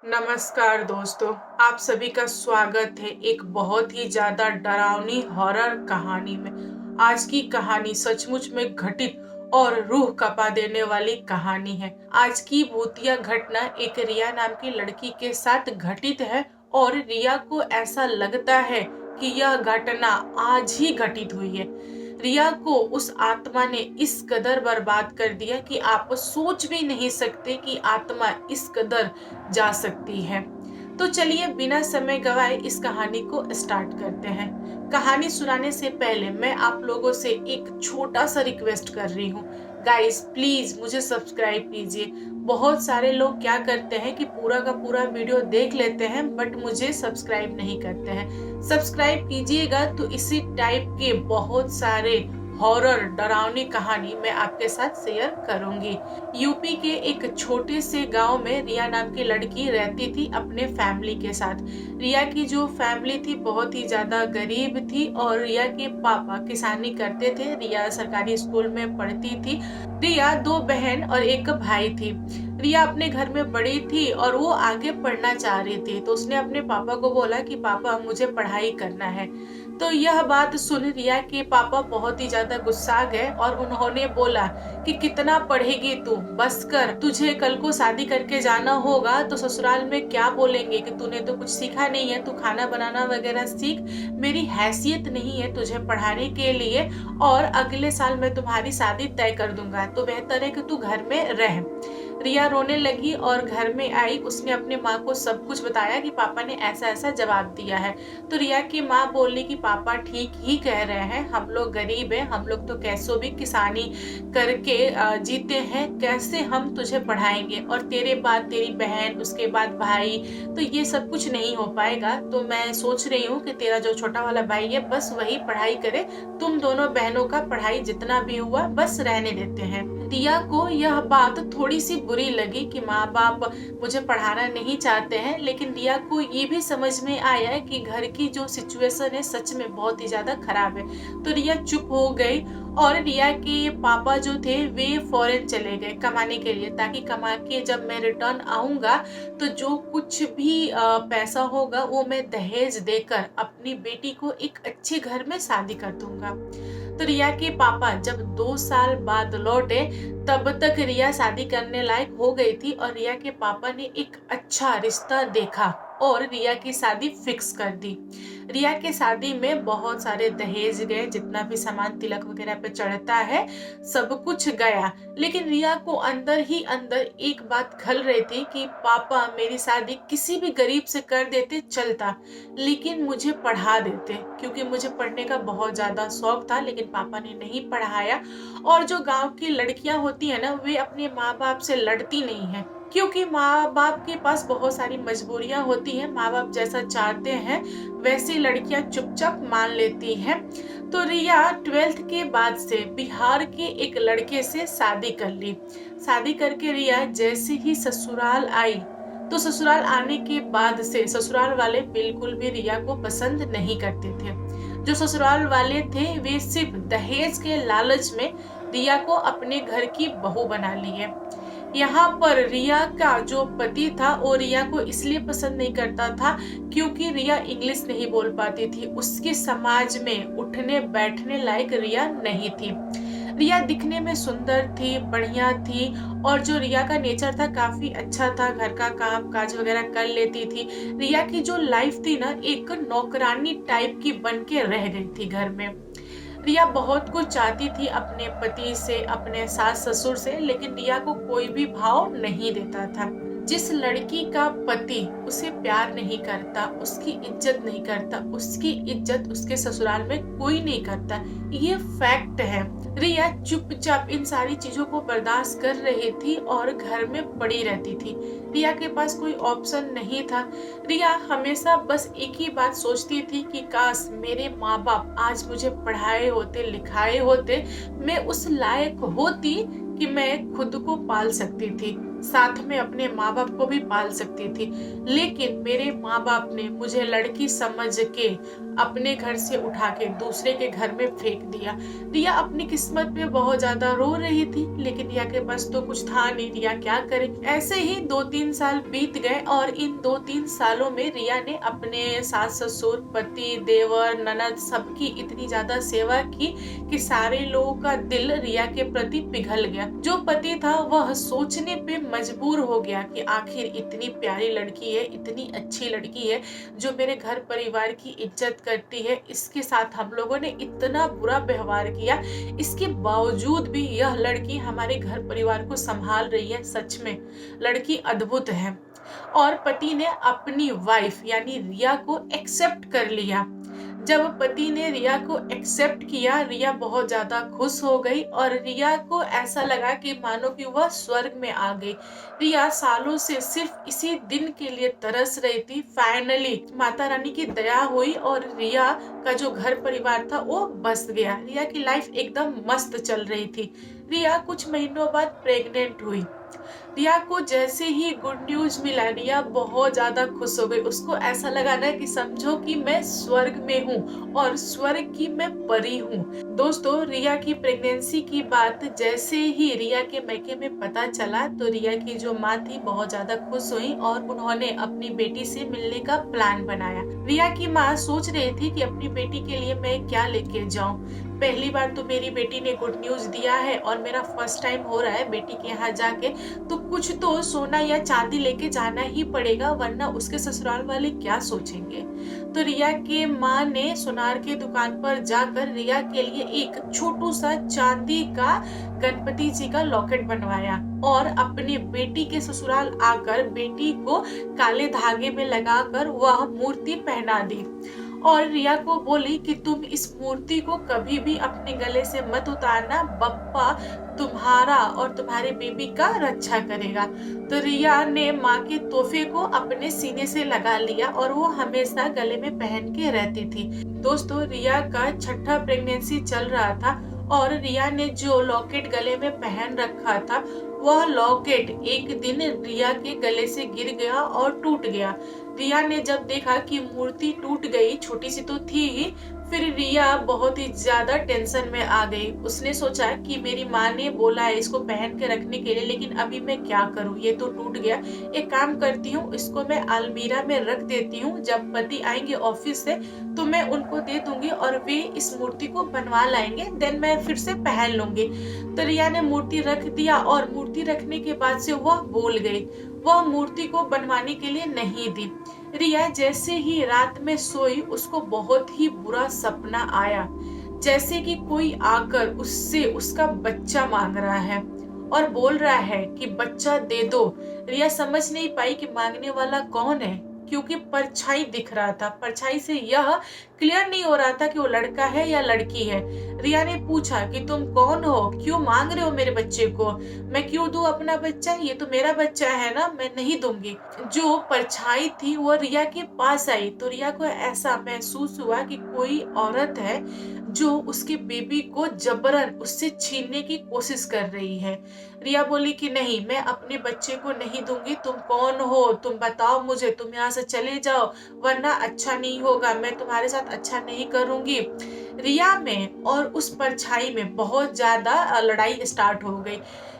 नमस्कार दोस्तों, आप सभी का स्वागत है एक बहुत ही ज़्यादा डरावनी हॉरर कहानी में। आज की कहानी सचमुच में घटित और रूह कंपा देने वाली कहानी है। आज की भूतिया घटना एक रिया नाम की लड़की के साथ घटित है और रिया को ऐसा लगता है कि यह घटना आज ही घटित हुई है। रिया को उस आत्मा ने इस कदर बर्बाद कर दिया कि आप सोच भी नहीं सकते कि आत्मा इस कदर जा सकती है। तो चलिए बिना समय गवाए इस कहानी को स्टार्ट करते हैं। कहानी सुनाने से पहले मैं आप लोगों से एक छोटा सा रिक्वेस्ट कर रही हूँ। गाइस प्लीज मुझे सब्सक्राइब कीजिए। बहुत सारे लोग क्या करते हैं कि पूरा का पूरा वीडियो देख लेते हैं बट मुझे सब्सक्राइब नहीं करते हैं। सब्सक्राइब कीजिएगा तो इसी टाइप के बहुत सारे हॉरर डरावनी कहानी मैं आपके साथ शेयर करूंगी। यूपी के एक छोटे से गांव में रिया नाम की लड़की रहती थी अपने फैमिली के साथ। रिया की जो फैमिली थी बहुत ही ज्यादा गरीब थी और रिया के पापा किसानी करते थे। रिया सरकारी स्कूल में पढ़ती थी। रिया दो बहन और एक भाई थी। रिया अपने घर में बड़ी थी और वो आगे पढ़ना चाह रही थी, तो उसने अपने पापा को बोला कि पापा मुझे पढ़ाई करना है। तो यह बात सुन रिया के पापा बहुत ही ज्यादा गुस्सा गए और उन्होंने बोला कि कितना पढ़ेगी तू, बस कर, तुझे कल को शादी करके जाना होगा तो ससुराल में क्या बोलेंगे कि तूने तो कुछ सीखा नहीं है, तू खाना बनाना वगैरह सीख, मेरी हैसियत नहीं है तुझे पढ़ाने के लिए और अगले साल मैं तुम्हारी शादी तय कर दूंगा, तो बेहतर है कि तू घर में रह। रिया रोने लगी और घर में आई। उसने अपने माँ को सब कुछ बताया कि पापा ने ऐसा ऐसा जवाब दिया है। तो रिया की माँ बोली कि पापा ठीक ही कह रहे हैं, हम लोग गरीब हैं, हम लोग तो कैसों भी किसानी करके जीते हैं, कैसे हम तुझे पढ़ाएंगे, और तेरे बाद तेरी बहन, उसके बाद भाई, तो ये सब कुछ नहीं हो पाएगा। तो मैं सोच रही हूँ कि तेरा जो छोटा वाला भाई है बस वही पढ़ाई करे, तुम दोनों बहनों का पढ़ाई जितना भी हुआ बस रहने देते हैं। रिया को यह बात थोड़ी सी बुरी लगी कि माँ बाप मुझे पढ़ाना नहीं चाहते हैं, लेकिन रिया को ये भी समझ में आया है कि घर की जो सिचुएशन है सच में बहुत ही ज्यादा खराब है। तो रिया चुप हो गई और रिया के पापा जो थे वे फॉरेन चले गए कमाने के लिए, ताकि कमा के जब मैं रिटर्न आऊंगा तो जो कुछ भी पैसा होगा वो मैं दहेज देकर अपनी बेटी को एक अच्छे घर में शादी कर दूंगा। तो रिया के पापा जब 2 साल बाद लौटे तब तक रिया शादी करने लायक हो गई थी और रिया के पापा ने एक अच्छा रिश्ता देखा और रिया की शादी फिक्स कर दी। रिया के शादी में बहुत सारे दहेज गए, जितना भी सामान तिलक वगैरह पे चढ़ता है सब कुछ गया, लेकिन रिया को अंदर ही अंदर एक बात खल रही थी कि पापा मेरी शादी किसी भी गरीब से कर देते चलता, लेकिन मुझे पढ़ा देते, क्योंकि मुझे पढ़ने का बहुत ज्यादा शौक था, लेकिन पापा ने नहीं पढ़ाया। और जो गांव की लड़कियां होती है ना, वे अपने माँ बाप से लड़ती नहीं है, क्योंकि माँ बाप के पास बहुत सारी मजबूरियां होती हैं। माँ बाप जैसा चाहते हैं वैसी लड़कियां चुपचाप मान लेती हैं। तो रिया 12th के बाद से बिहार के एक लड़के से शादी कर ली। शादी करके रिया जैसे ही ससुराल आई, तो ससुराल आने के बाद से ससुराल वाले बिल्कुल भी रिया को पसंद नहीं करते थे। जो ससुराल वाले थे वे सिर्फ दहेज के लालच में रिया को अपने घर की बहू बना लिए। यहाँ पर रिया का जो पति था वो रिया को इसलिए पसंद नहीं करता था क्योंकि रिया इंग्लिश नहीं बोल पाती थी, उसके समाज में उठने बैठने लायक रिया नहीं थी। रिया दिखने में सुंदर थी, बढ़िया थी, और जो रिया का नेचर था काफी अच्छा था, घर का काम काज वगैरह कर लेती थी। रिया की जो लाइफ थी ना एक नौकरानी टाइप की बन के रह गई थी घर में। रिया बहुत कुछ चाहती थी अपने पति से, अपने सास ससुर से, लेकिन रिया को कोई भी भाव नहीं देता था। जिस लड़की का पति उसे प्यार नहीं करता, उसकी इज्जत नहीं करता, उसकी इज्जत उसके ससुराल में कोई नहीं करता, ये फैक्ट है। रिया चुपचाप इन सारी चीजों को बर्दाश्त कर रही थी और घर में पड़ी रहती थी। रिया के पास कोई ऑप्शन नहीं था। रिया हमेशा बस एक ही बात सोचती थी कि काश मेरे माँ बाप आज मुझे पढ़ाए होते, लिखाए होते, मैं उस लायक होती कि मैं खुद को पाल सकती थी। साथ में अपने माँ बाप को भी पाल सकती थी। लेकिन मेरे माँ बाप ने मुझे लड़की समझ के अपने घर से उठा के दूसरे के घर में फेंक दिया। रिया अपनी किस्मत पे बहुत ज्यादा रो रही थी, लेकिन रिया के पास तो कुछ था नहीं, रिया क्या करे। ऐसे ही 2-3 साल बीत गए और इन 2-3 सालों में रिया ने अपने सास ससुर, पति, देवर, ननद सबकी इतनी ज्यादा सेवा की कि सारे लोगों का दिल रिया के प्रति पिघल गया। जो पति था वह सोचने पे मजबूर हो गया कि आखिर इतनी प्यारी लड़की है, इतनी अच्छी लड़की है जो मेरे घर परिवार की इज्जत करती है, इसके साथ हम लोगों ने इतना बुरा व्यवहार किया, इसके बावजूद भी यह लड़की हमारे घर परिवार को संभाल रही है। सच में लड़की अद्भुत है। और पति ने अपनी वाइफ यानी रिया को एक्सेप्ट कर लिया। जब पति ने रिया को एक्सेप्ट किया, रिया बहुत ज्यादा खुश हो गई और रिया को ऐसा लगा कि मानो कि वह स्वर्ग में आ गई। रिया सालों से सिर्फ इसी दिन के लिए तरस रही थी। फाइनली माता रानी की दया हुई और रिया का जो घर परिवार था वो बस गया। रिया की लाइफ एकदम मस्त चल रही थी। रिया कुछ महीनों बाद प्रेग्नेंट हुई। रिया को जैसे ही गुड न्यूज मिला, रिया बहुत ज्यादा खुश हो गई। उसको ऐसा लगा ना कि समझो कि मैं स्वर्ग में हूँ और स्वर्ग की मैं परी हूँ। दोस्तों, रिया की प्रेगनेंसी की बात जैसे ही रिया के मैके में पता चला तो रिया की जो माँ थी बहुत ज्यादा खुश हुई और उन्होंने अपनी बेटी से मिलने का प्लान बनाया। रिया की माँ सोच रही थी कि अपनी बेटी के लिए मैं क्या लेके जाऊं। पहली बार तो मेरी बेटी ने गुड न्यूज दिया है और मेरा फर्स्ट टाइम हो रहा है बेटी के यहाँ जाके, तो कुछ तो सोना या चांदी लेके जाना ही पड़ेगा, वरना उसके ससुराल वाले क्या सोचेंगे। तो रिया के माँ ने सुनार के दुकान पर जाकर रिया के लिए एक छोटू सा चांदी का गणपति जी का लॉकेट बनवाया और अपनी बेटी के ससुराल आकर बेटी को काले धागे में लगाकर वह मूर्ति पहना दी और रिया को बोली कि तुम इस मूर्ति को कभी भी अपने गले से मत उतारना, बप्पा तुम्हारा और तुम्हारे बेबी का रक्षा करेगा। तो रिया ने माँ के तोहफे को अपने सीने से लगा लिया और वो हमेशा गले में पहन के रहती थी। दोस्तों, रिया का 6ठा प्रेगनेंसी चल रहा था और रिया ने जो लॉकेट गले में पहन रखा था वह लॉकेट एक दिन रिया के गले से गिर गया और टूट गया। रिया ने जब देखा कि मूर्ति टूट गई, छोटी सी तो थी ही, फिर रिया बहुत ही ज्यादा टेंशन में आ गई। उसने सोचा कि मेरी माँ ने बोला है इसको पहन के रखने के लिए, लेकिन अभी मैं क्या करूँ, ये तो टूट गया। एक काम करती हूँ, इसको मैं अलमीरा में रख देती हूँ, जब पति आएंगे ऑफिस से तो मैं उनको दे दूंगी और वे इस मूर्ति को बनवा लाएंगे, देन मैं फिर से पहन लूंगी। तो रिया ने मूर्ति रख दिया और मूर्ति रखने के बाद से वह भूल गई, वह मूर्ति को बनवाने के लिए नहीं दी। रिया जैसे ही रात में सोई, उसको बहुत ही बुरा सपना आया, जैसे कि कोई आकर उससे उसका बच्चा मांग रहा है और बोल रहा है कि बच्चा दे दो। रिया समझ नहीं पाई कि मांगने वाला कौन है, क्योंकि परछाई दिख रहा था। परछाई से यह क्लियर नहीं हो रहा था कि वो लड़का है या लड़की है। रिया ने पूछा कि तुम कौन हो, क्यों मांग रहे हो मेरे बच्चे को, मैं क्यों दूं अपना बच्चा, ये तो मेरा बच्चा है ना, मैं नहीं दूंगी। जो परछाई थी वो रिया के पास आई तो रिया को ऐसा महसूस हुआ कि कोई औरत है जो उसके बेबी को जबरन उससे छीनने की कोशिश कर रही है। रिया बोली कि नहीं, मैं अपने बच्चे को नहीं दूंगी, तुम कौन हो, तुम बताओ मुझे, तुम यहाँ से चले जाओ वरना अच्छा नहीं होगा, मैं तुम्हारे साथ अच्छा नहीं करूंगी। रिया में और उस परछाई में बहुत ज्यादा लड़ाई स्टार्ट हो गई।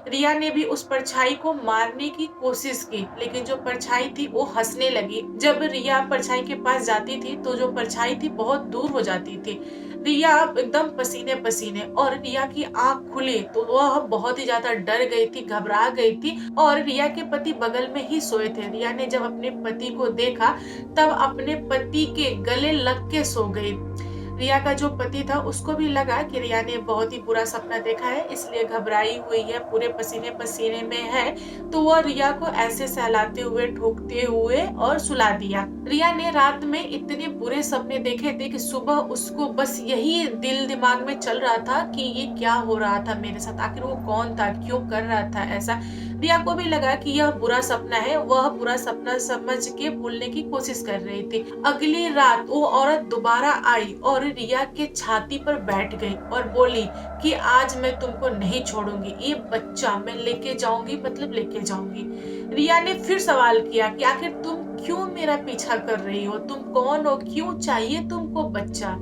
रिया ने भी उस परछाई को मारने की कोशिश की, लेकिन जो परछाई थी वो हंसने लगी। जब रिया परछाई के पास जाती थी तो जो परछाई थी बहुत दूर हो जाती थी। रिया एकदम पसीने पसीने, और रिया की आंख खुली तो वह बहुत ही ज्यादा डर गई थी, घबरा गई थी और रिया के पति बगल में ही सोए थे। रिया ने जब अपने पति को देखा तब अपने पति के गले लग के सो गई। रिया का जो पति था उसको भी लगा कि रिया ने बहुत ही बुरा सपना देखा है, इसलिए घबराई हुई है, पूरे पसीने पसीने में है, तो वह रिया को ऐसे सहलाते हुए, ठोकते हुए और सुला दिया। रिया ने रात में इतने बुरे सपने देखे थे कि सुबह उसको बस यही दिल दिमाग में चल रहा था कि ये क्या हो रहा था मेरे साथ, आखिर वो कौन था, क्यों कर रहा था ऐसा। रिया को भी लगा कि यह बुरा सपना है, वह बुरा सपना समझ के भूलने की कोशिश कर रही थी। अगली रात वो औरत दोबारा आई और रिया के छाती पर बैठ गई और बोली कि आज मैं तुमको नहीं छोड़ूंगी, ये बच्चा मैं लेके जाऊंगी, मतलब लेके जाऊंगी। रिया ने फिर सवाल किया कि आखिर तुम क्यों मेरा पीछा कर रही हो, तुम कौन हो, क्यों चाहिए तुमको बच्चा।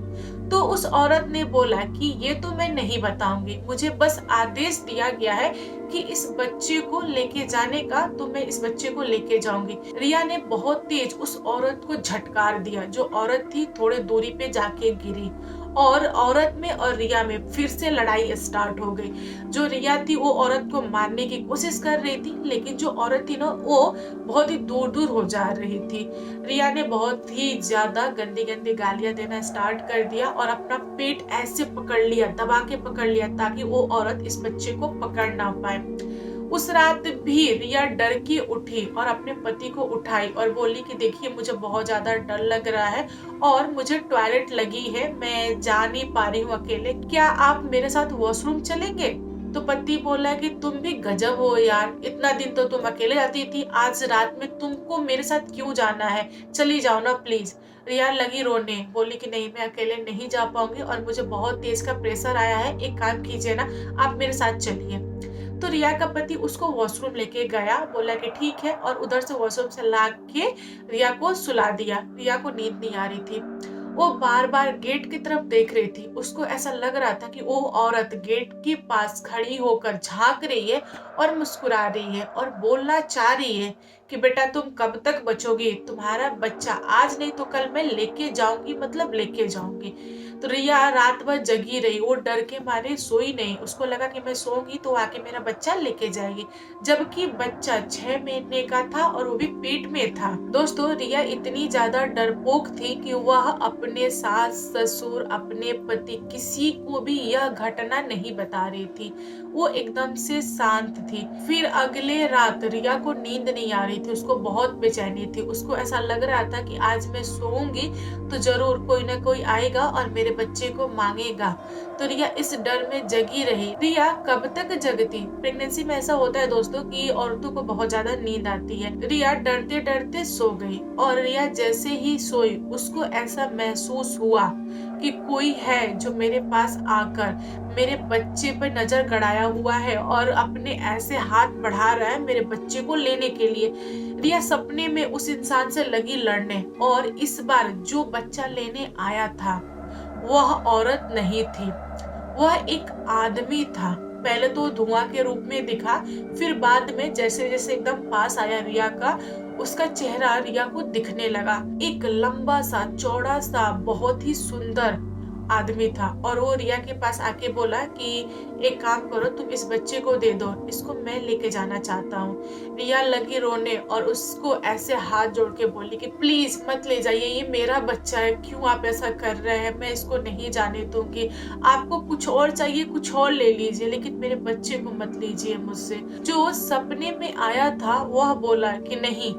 तो उस औरत ने बोला कि ये तो मैं नहीं बताऊंगी, मुझे बस आदेश दिया गया है कि इस बच्चे को लेके जाने का, तो मैं इस बच्चे को लेके जाऊंगी। रिया ने बहुत तेज उस औरत को झटकार दिया। जो औरत थी थोड़े दूरी पे जाके गिरी और औरत में और रिया में फिर से लड़ाई स्टार्ट हो गई। जो रिया थी वो औरत को मारने की कोशिश कर रही थी, लेकिन जो औरत थी ना वो बहुत ही दूर दूर हो जा रही थी। रिया ने बहुत ही ज्यादा गंदी गंदी गालियां देना स्टार्ट कर दिया और अपना पेट ऐसे पकड़ लिया, दबा के पकड़ लिया, ताकि वो औरत इस बच्चे को पकड़ ना पाए। उस रात भी रिया डर के उठी और अपने पति को उठाई और बोली कि देखिए मुझे बहुत ज्यादा डर लग रहा है और मुझे टॉयलेट लगी है, मैं जा नहीं पा रही हूँ अकेले, क्या आप मेरे साथ वॉशरूम चलेंगे। तो पति बोला कि तुम भी गजब हो यार, इतना दिन तो तुम अकेले जाती थी, आज रात में तुमको मेरे साथ क्यों जाना है, चली जाओ ना प्लीज। रिया लगी रोने, बोली कि नहीं मैं अकेले नहीं जा पाऊंगी और मुझे बहुत तेज का प्रेशर आया है, एक काम कीजिए ना, आप मेरे साथ चलिए। तो रिया का पति उसको वॉशरूम लेके गया, बोला कि ठीक है, और उधर से वॉशरूम से ला के रिया को सुला दिया। रिया को नींद नहीं आ रही थी, वो बार बार गेट की तरफ देख रही थी। उसको ऐसा लग रहा था कि वो औरत गेट के पास खड़ी होकर झांक रही है और मुस्कुरा रही है और बोलना चाह रही है कि बेटा तुम कब तक बचोगी, तुम्हारा बच्चा आज नहीं तो कल मैं लेके जाऊंगी, मतलब लेके जाऊंगी। तो रिया रात भर जगी रही, वो डर के मारे सोई नहीं। उसको लगा कि मैं सोऊंगी तो आके मेरा बच्चा लेके जाएगी, जबकि बच्चा 6 महीने का था और वो भी पेट में था। दोस्तों रिया इतनी ज्यादा डरपोक थी कि वह अपने सास ससुर, अपने पति, किसी को भी यह घटना नहीं बता रही थी। वो एकदम से शांत थी। फिर अगले रात रिया को नींद नहीं आ रही थी, उसको बहुत बेचैनी थी। उसको ऐसा लग रहा था कि आज मैं सोऊंगी तो जरूर कोई ना कोई आएगा और मेरे बच्चे को मांगेगा। तो रिया इस डर में जगी रही। रिया कब तक जगती। प्रेगनेंसी में ऐसा होता है दोस्तों कि औरतों को बहुत ज्यादा नींद आती है। रिया डरते डरते सो गई और रिया जैसे ही सोई उसको ऐसा महसूस हुआ कि कोई है जो मेरे पास आकर मेरे बच्चे पर नजर गड़ाया हुआ है और अपने ऐसे हाथ बढ़ा रहा है मेरे बच्चे को लेने के लिए। रिया सपने में उस इंसान से लगी लड़ने, और इस बार जो बच्चा लेने आया था वह औरत नहीं थी, वह एक आदमी था। पहले तो धुआं के रूप में दिखा, फिर बाद में जैसे जैसे एकदम पास आया रिया का, उसका चेहरा रिया को दिखने लगा। एक लंबा सा चौड़ा सा बहुत ही सुंदर आदमी था और वो रिया के पास आके बोला कि एक काम करो, तुम इस बच्चे को दे दो, इसको मैं लेके जाना चाहता हूँ। रिया लगी रोने और उसको ऐसे हाथ जोड़ के बोली कि प्लीज मत ले जाइए, ये मेरा बच्चा है, क्यों आप ऐसा कर रहे हैं, मैं इसको नहीं जाने दूंगी, आपको कुछ और चाहिए कुछ और ले लीजिए, लेकिन मेरे बच्चे को मत लीजिए मुझसे। जो सपने में आया था वह बोला कि नहीं,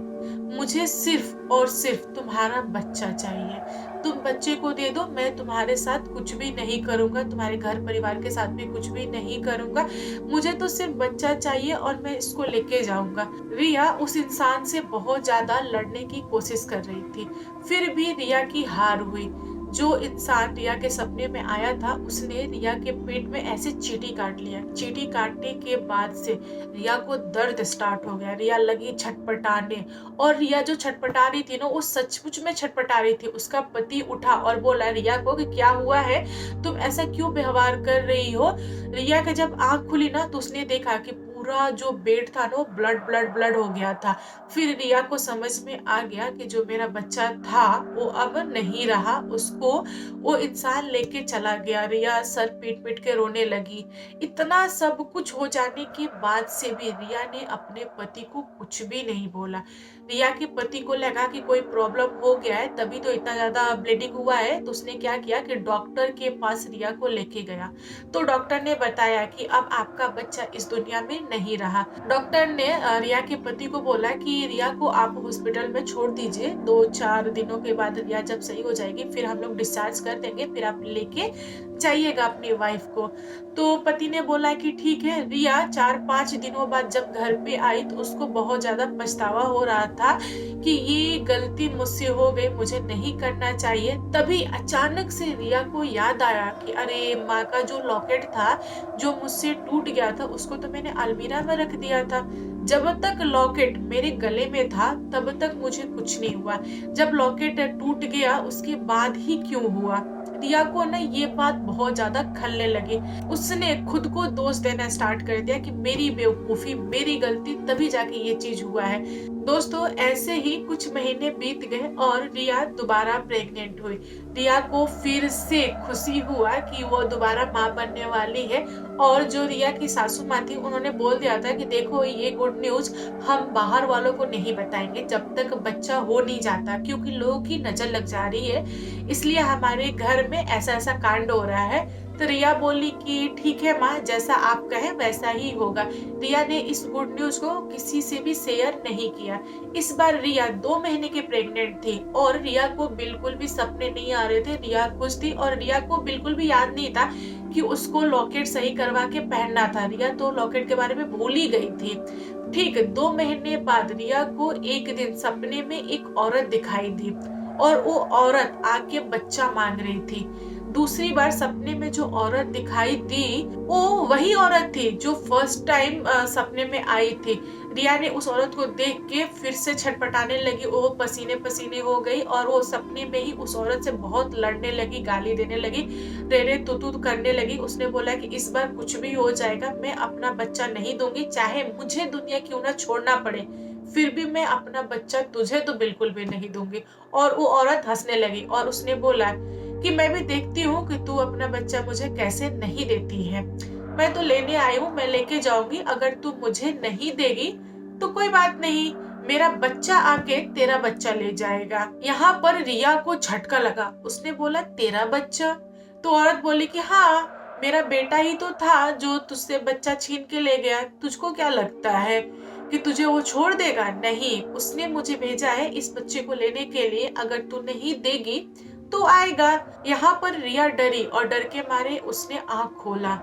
मुझे सिर्फ और सिर्फ तुम्हारा बच्चा चाहिए, तुम बच्चे को दे दो, मैं तुम्हारे साथ कुछ भी नहीं करूंगा, तुम्हारे घर परिवार के साथ भी कुछ भी नहीं करूंगा, मुझे तो सिर्फ बच्चा चाहिए और मैं इसको लेके जाऊंगा। रिया उस इंसान से बहुत ज्यादा लड़ने की कोशिश कर रही थी, फिर भी रिया की हार हुई। जो इंसान रिया के सपने में आया था उसने रिया के पेट में ऐसे चींटी काट लिया। चींटी काटने के बाद से रिया को दर्द स्टार्ट हो गया। रिया लगी छटपटाने, और रिया जो छटपटा रही थी ना वो सचमुच में छटपटा रही थी। उसका पति उठा और बोला रिया को कि क्या हुआ है, तुम ऐसा क्यों व्यवहार कर रही हो। रिया का जब आंख खुली ना तो उसने देखा कि पूरा जो बेड था ना वो ब्लड ब्लड ब्लड हो गया था। फिर रिया को समझ में आ गया कि जो मेरा बच्चा था वो अब नहीं रहा, उसको वो इंसान लेके चला गया। रिया सर पीट पीट के रोने लगी। इतना सब कुछ हो जाने के बाद से भी रिया ने अपने पति को कुछ भी नहीं बोला। रिया के पति को लगा कि कोई प्रॉब्लम हो गया है, तभी तो इतना ज्यादा ब्लीडिंग हुआ है। तो उसने क्या किया कि डॉक्टर के पास रिया को लेके गया। तो डॉक्टर ने बताया कि अब आपका बच्चा इस दुनिया में नहीं रहा। डॉक्टर ने रिया के पति को बोला कि रिया को आप हॉस्पिटल में छोड़ दीजिए, 2-4 दिनों के बाद रिया जब सही हो जाएगी फिर हम लोग डिस्चार्ज कर देंगे, फिर आप लेके जाइएगा अपनी वाइफ को। तो पति ने बोला कि ठीक है। रिया 4-5 दिनों बाद जब घर पे आई तो उसको बहुत ज्यादा पछतावा हो रहा था कि ये गलती मुझसे हो गई, मुझे नहीं करना चाहिए। तभी अचानक से रिया को याद आया कि अरे माँ का जो लॉकेट था जो मुझसे टूट गया था उसको तो मैंने अलमीरा में रख दिया था। जब तक लॉकेट मेरे गले में था तब तक मुझे कुछ नहीं हुआ, जब लॉकेट टूट गया उसके बाद ही क्यों हुआ। रिया को ना ये बात बहुत ज्यादा खलने लगी। उसने खुद को दोष देना स्टार्ट कर दिया कि मेरी बेवकूफी, मेरी गलती, तभी जाके ये चीज हुआ है। दोस्तों ऐसे ही कुछ महीने बीत गए और रिया दोबारा प्रेग्नेंट हुई। रिया को फिर से खुशी हुआ कि वो दोबारा माँ बनने वाली है। और जो रिया की सासू माँ थी उन्होंने बोल दिया था कि देखो ये गुड न्यूज हम बाहर वालों को नहीं बताएंगे जब तक बच्चा हो नहीं जाता, क्योंकि लोगों की नजर लग जा रही है, इसलिए हमारे घर में ऐसा ऐसा कांड हो रहा है। तो रिया बोली कि ठीक है माँ, जैसा आप कहें वैसा ही होगा। रिया ने इस गुड न्यूज को किसी से भी शेयर नहीं किया। इस बार रिया 2 महीने की प्रेग्नेंट थी और रिया को बिल्कुल भी सपने नहीं आ रहे थे। रिया खुश थी और रिया को बिल्कुल भी याद नहीं था कि उसको लॉकेट सही करवा के पहनना था। रिया तो लॉकेट के बारे में भूल ही गई थी। ठीक 2 महीने बाद रिया को एक दिन सपने में एक औरत दिखाई दी और वो औरत आके बच्चा मांग रही थी। दूसरी बार सपने में जो औरत दिखाई दी वो वही औरत थी जो फर्स्ट टाइम सपने में आई थी। रिया ने उस औरत को देख के फिर से छटपटाने लगी, वो पसीने पसीने हो गई और वो सपने में ही उस औरत से बहुत लड़ने लगी, गाली देने लगी, रे तू तू करने लगी। उसने बोला कि इस बार कुछ भी हो जाएगा, मैं अपना बच्चा नहीं दूंगी, चाहे मुझे दुनिया क्यों ना छोड़ना पड़े, फिर भी मैं अपना बच्चा तुझे तो बिल्कुल भी नहीं दूंगी। और वो औरत हंसने लगी और उसने बोला कि मैं भी देखती हूँ कि तू अपना बच्चा मुझे कैसे नहीं देती है। मैं तो लेने आई हूँ, मैं लेके जाऊंगी, अगर तू मुझे नहीं देगी तो कोई बात नहीं, मेरा बच्चा आके तेरा बच्चा ले जाएगा। यहाँ पर रिया को झटका लगा। उसने बोला तेरा बच्चा? तो औरत बोली कि हाँ, मेरा बेटा ही तो था जो तुझसे बच्चा छीन के ले गया, तुझको क्या लगता है कि तुझे वो छोड़ देगा? नहीं, उसने मुझे भेजा है इस बच्चे को लेने के लिए, अगर तू नहीं देगी तो आएगा। यहाँ पर रिया डरी और डर के मारे उसने आंख खोला।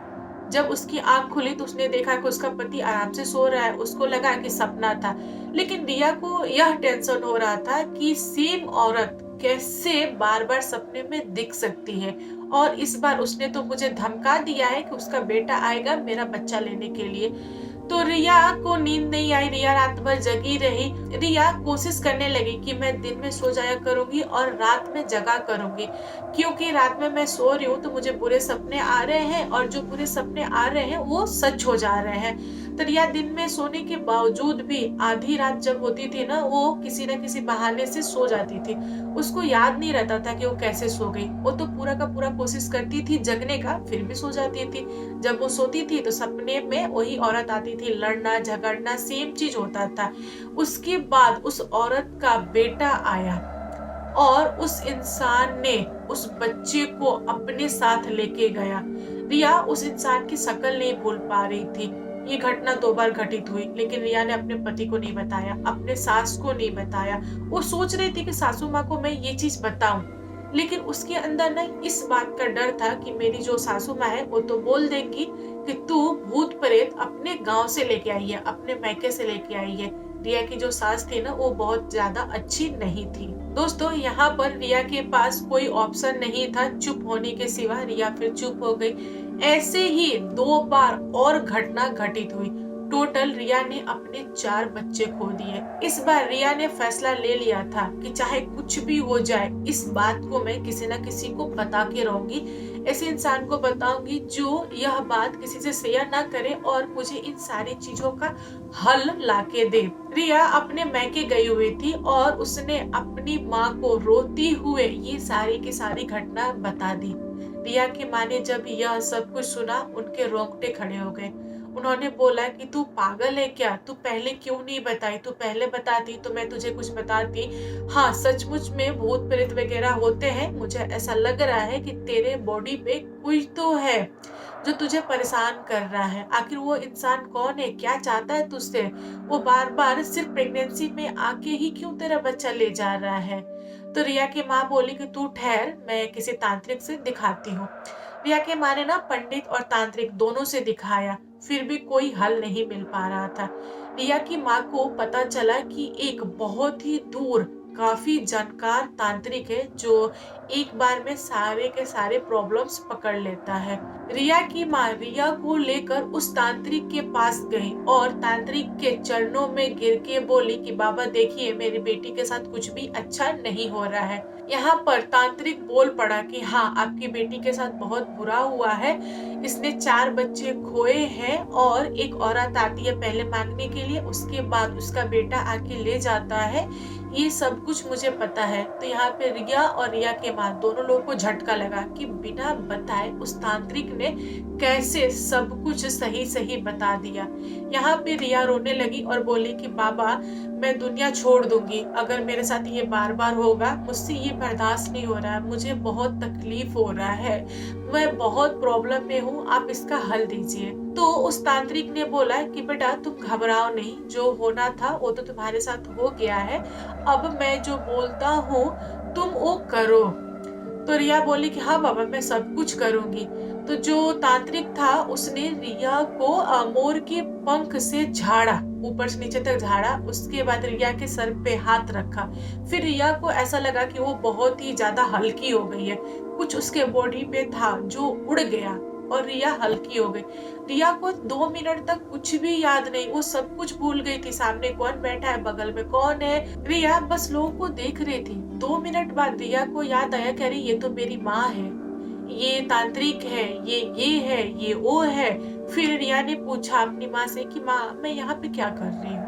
जब उसकी आंख खुली तो उसने देखा कि उसका पति आराम से सो रहा है। उसको लगा कि सपना था, लेकिन रिया को यह टेंशन हो रहा था कि सेम औरत कैसे बार बार सपने में दिख सकती है, और इस बार उसने तो मुझे धमका दिया है कि उसका बेटा आएगा मेरा बच्चा लेने के लिए। तो रिया को नींद नहीं आई, रिया रात भर जगी रही। रिया कोशिश करने लगी कि मैं दिन में सो जाया करूंगी और रात में जगा करूंगी, क्योंकि रात में मैं सो रही हूँ तो मुझे बुरे सपने आ रहे हैं और जो बुरे सपने आ रहे हैं वो सच हो जा रहे हैं। तो रिया दिन में सोने के बावजूद भी आधी रात जब होती थी ना, वो किसी न किसी बहाने से सो जाती थी। उसको याद नहीं रहता था कि वो कैसे सो गई। वो तो पूरा का पूरा कोशिश करती थी जगने का, फिर भी सो जाती थी। जब वो सोती थी तो सपने में वही औरत आती थी, लड़ना झगड़ना सेम चीज होता था। उसके बाद उस औरत का बेटा आया और उस इंसान ने उस बच्चे को अपने साथ लेके गया। रिया उस इंसान की शक्ल नहीं भूल पा रही थी। ये घटना 2 बार घटित हुई, लेकिन रिया ने अपने पति को नहीं बताया, अपने सास को नहीं बताया। वो सोच रही थी कि सासू माँ को मैं ये चीज बताऊं, लेकिन उसके अंदर ना इस बात का डर था कि मेरी जो सासू माँ है वो तो बोल देंगी कि तू भूत प्रेत अपने गांव से लेके आई है, अपने मैके से लेके आई है। रिया की जो सास थी ना वो बहुत ज्यादा अच्छी नहीं थी। दोस्तों यहाँ पर रिया के पास कोई ऑप्शन नहीं था चुप होने के सिवा। रिया फिर चुप हो गई। ऐसे ही 2 बार और घटना घटित हुई। टोटल रिया ने अपने 4 बच्चे खो दिए। इस बार रिया ने फैसला ले लिया था कि चाहे कुछ भी हो जाए, इस बात को मैं किसी न किसी को बता के रहूंगी। ऐसे इंसान को बताऊंगी जो यह बात किसी से शेयर ना करे और मुझे इन सारी चीजों का हल लाके दे। रिया अपने मैके गई हुई थी और उसने अपनी माँ को रोती हुए ये सारी की सारी घटना बता दी। रिया की माँ ने जब यह सब कुछ सुना, उनके रोंगटे खड़े हो गए। उन्होंने बोला कि तू पागल है क्या? तू पहले क्यों नहीं बताई? तू पहले बताती तो मैं तुझे कुछ बताती। हाँ, सचमुच में भूत प्रेत वगैरह होते हैं। मुझे ऐसा लग रहा है कि तेरे बॉडी पे कुछ तो है जो तुझे परेशान कर रहा है। आखिर वो इंसान कौन है? क्या चाहता है तुझसे? वो बार-बार सिर्फ प्रेगनेंसी में आके ही क्यों तेरा बच्चा ले जा रहा है? तो रिया की माँ बोली कि तू ठहर, मैं किसी तांत्रिक से दिखाती हूँ। रिया की माँ ने ना पंडित और तांत्रिक दोनों से दिखाया, फिर भी कोई हल नहीं मिल पा रहा था। रिया की माँ को पता चला कि एक बहुत ही दूर काफी जानकार तांत्रिक है जो एक बार में सारे के सारे प्रॉब्लम्स पकड़ लेता है। रिया की माँ रिया को लेकर उस तांत्रिक के पास गई और तांत्रिक के चरणों में गिर के बोली कि बाबा देखिए, मेरी बेटी के साथ कुछ भी अच्छा नहीं हो रहा है। यहाँ पर तांत्रिक बोल पड़ा कि हाँ, आपकी बेटी के साथ बहुत बुरा हुआ है। इसने 4 बच्चे खोए हैं और एक औरत आती है पहले मांगने के लिए, उसके बाद उसका बेटा आके ले जाता है। ये सब कुछ मुझे पता है। तो यहाँ पे रिया और रिया के माँ दोनों लोगों को झटका लगा कि बिना बताए उस तांत्रिक ने कैसे सब कुछ सही सही बता दिया। यहाँ पे रिया रोने लगी और बोली कि बाबा, मैं दुनिया छोड़ दूंगी अगर मेरे साथ ये बार बार होगा। मुझसे ये बर्दाश्त नहीं हो रहा है, मुझे बहुत तकलीफ हो रहा है, मैं बहुत प्रॉब्लम में हूँ, आप इसका हल दीजिए। तो उस तांत्रिक ने बोला कि बेटा तुम घबराओ नहीं, जो होना था वो तो तुम्हारे साथ हो गया है। अब मैं जो बोलता हूँ तुम वो करो। तो रिया बोली कि हाँ बाबा, मैं सब कुछ करूंगी। तो जो तांत्रिक था उसने रिया को मोर के पंख से झाड़ा, ऊपर से नीचे तक झाड़ा। उसके बाद रिया के सर पे हाथ रखा। फिर रिया को ऐसा लगा कि वो बहुत ही ज्यादा हल्की हो गई है। कुछ उसके बॉडी पे था जो उड़ गया और रिया हल्की हो गई। रिया को 2 मिनट तक कुछ भी याद नहीं, वो सब कुछ भूल गई थी। सामने कौन बैठा है, बगल में कौन है, रिया बस लोगों को देख रही थी। 2 मिनट बाद रिया को याद आया कि अरे ये तो मेरी माँ है, ये तांत्रिक है, ये है, ये वो है। फिर रिया ने पूछा अपनी माँ से कि माँ, मैं यहाँ पे क्या कर रही हूँ?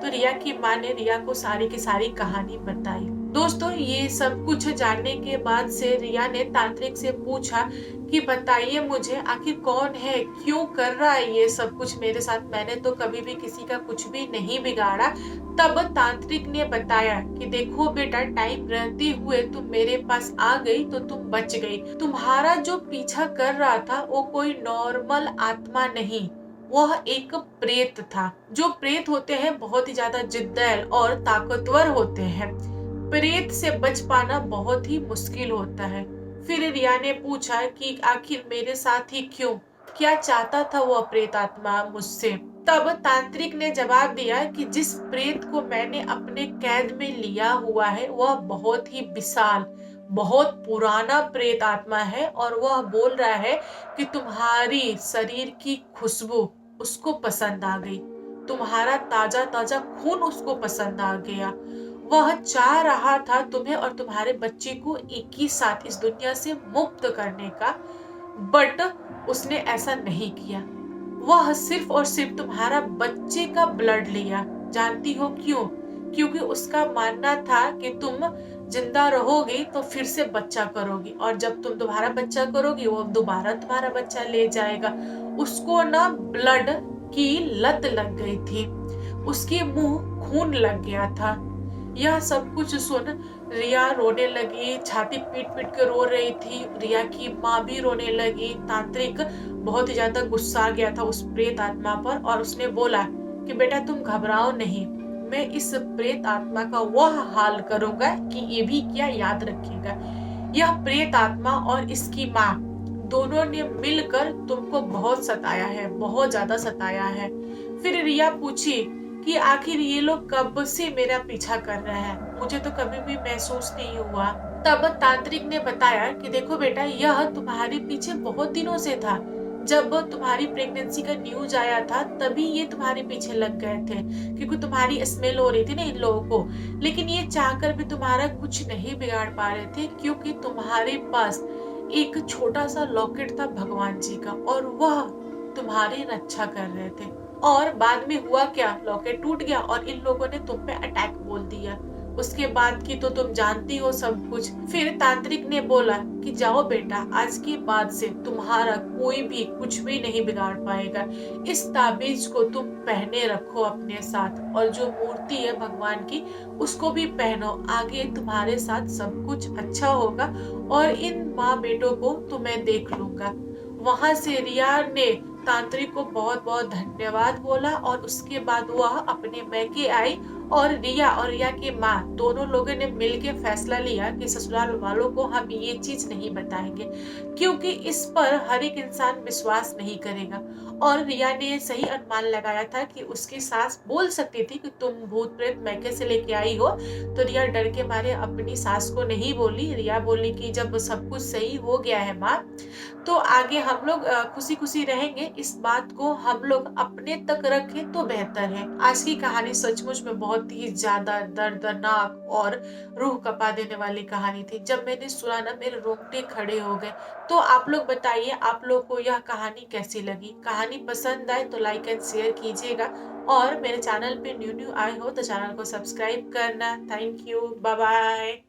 तो रिया की माँ ने रिया को सारी की सारी कहानी बताई। दोस्तों, ये सब कुछ जानने के बाद से रिया ने तांत्रिक से पूछा कि बताइए मुझे, आखिर कौन है, क्यों कर रहा है ये सब कुछ मेरे साथ? मैंने तो कभी भी किसी का कुछ भी नहीं बिगाड़ा। तब तांत्रिक ने बताया कि देखो बेटा, टाइम रहते हुए तुम मेरे पास आ गई तो तुम बच गई। तुम्हारा जो पीछा कर रहा था वो कोई नॉर्मल आत्मा नहीं, वह एक प्रेत था। जो प्रेत होते हैं बहुत ही ज्यादा जिद्दैल और ताकतवर होते हैं। प्रेत से बच पाना बहुत ही मुश्किल होता है। फिर रिया ने पूछा कि आखिर मेरे साथ ही क्यों, क्या चाहता था वो प्रेत आत्मा मुझसे? तब तांत्रिक ने जवाब दिया कि जिस प्रेत को मैंने अपने कैद में लिया हुआ है वह बहुत ही विशाल, बहुत पुराना प्रेत आत्मा है और वह बोल रहा है कि तुम्हारी शरीर की खुशबू उसको पसंद आ गई, तुम्हारा ताजा ताजा खून उसको पसंद आ गया। वह चाह रहा था तुम्हें और तुम्हारे बच्चे को एक ही साथ इस दुनिया से मुक्त करने का, बट उसने ऐसा नहीं किया। वह सिर्फ और सिर्फ तुम्हारा बच्चे का ब्लड लिया। जानती हो क्यों? क्योंकि उसका मानना था कि तुम जिंदा रहोगी तो फिर से बच्चा करोगी और जब तुम दोबारा बच्चा करोगी वो दोबारा तुम्हारा बच्चा ले जाएगा। उसको ना ब्लड की लत लग गई थी, उसके मुंह खून लग गया था। यह सब कुछ सुन रिया रोने लगी, छाती पीट पीट के रो रही थी। रिया की माँ भी रोने लगी। तांत्रिक बहुत ही ज्यादा गुस्सा गया था उस प्रेत आत्मा पर और उसने बोला कि बेटा तुम घबराओ नहीं, मैं इस प्रेत आत्मा का वह हाल करूंगा कि ये भी क्या याद रखेगा। यह प्रेत आत्मा और इसकी माँ दोनों ने मिलकर तुमको बहुत सताया है, बहुत ज्यादा सताया है। फिर रिया पूछी कि आखिर ये लोग कब से मेरा पीछा कर रहे हैं, मुझे तो कभी भी महसूस नहीं हुआ। तब तांत्रिक ने बताया कि देखो बेटा, यह तुम्हारे पीछे बहुत दिनों से था। जब तुम्हारी प्रेगनेंसी का न्यूज आया था तभी ये तुम्हारे पीछे लग गए थे, क्योंकि तुम्हारी स्मेल हो रही थी ना इन लोगों को। लेकिन ये चाहकर भी तुम्हारा कुछ नहीं बिगाड़ पा रहे थे, क्योंकि तुम्हारे पास एक छोटा सा लॉकेट था भगवान जी का और वह तुम्हारी रक्षा कर रहे थे। और बाद में हुआ क्या, लॉकेट टूट गया और इन लोगों ने तुम पे अटैक बोल दिया। उसके बाद की तो तुम जानती हो सब कुछ। फिर तांत्रिक ने बोला कि जाओ बेटा, आज के बाद से तुम्हारा कोई भी कुछ भी नहीं बिगाड़ पाएगा। इस ताबीज को तुम पहने रखो अपने साथ, और जो मूर्ति है भगवान की उसको भी पहनो। आगे तुम्हारे साथ सब कुछ अच्छा होगा और इन माँ बेटों को तो मैं देख लूंगा। वहां से रिया ने तांत्रिक को बहुत बहुत धन्यवाद बोला और उसके बाद वह अपने मैके आई। और रिया की माँ दोनों लोगों ने मिलकर फैसला लिया कि ससुराल वालों को हम ये चीज नहीं बताएंगे, क्योंकि इस पर हर एक इंसान विश्वास नहीं करेगा। और रिया ने सही अनुमान लगाया था कि उसकी सास बोल सकती थी कि तुम भूत प्रेत मैके से लेके आई हो, तो रिया डर के मारे अपनी सास को नहीं बोली। रिया बोली कि जब सब कुछ सही हो गया है माँ, तो आगे हम लोग खुशी खुशी रहेंगे। इस बात को हम लोग अपने तक रखें तो बेहतर है। आज की कहानी सचमुच में बहुत ही ज्यादा दर्दनाक और रूह कपा देने वाली कहानी थी। जब मैंने सुना ना, मेरे रोंगटे खड़े हो गए। तो आप लोग बताइए, आप लोग को यह कहानी कैसी लगी? कहानी पसंद आए तो लाइक एंड शेयर कीजिएगा, और मेरे चैनल पे न्यू न्यू आए हो तो चैनल को सब्सक्राइब करना। Thank you, bye bye.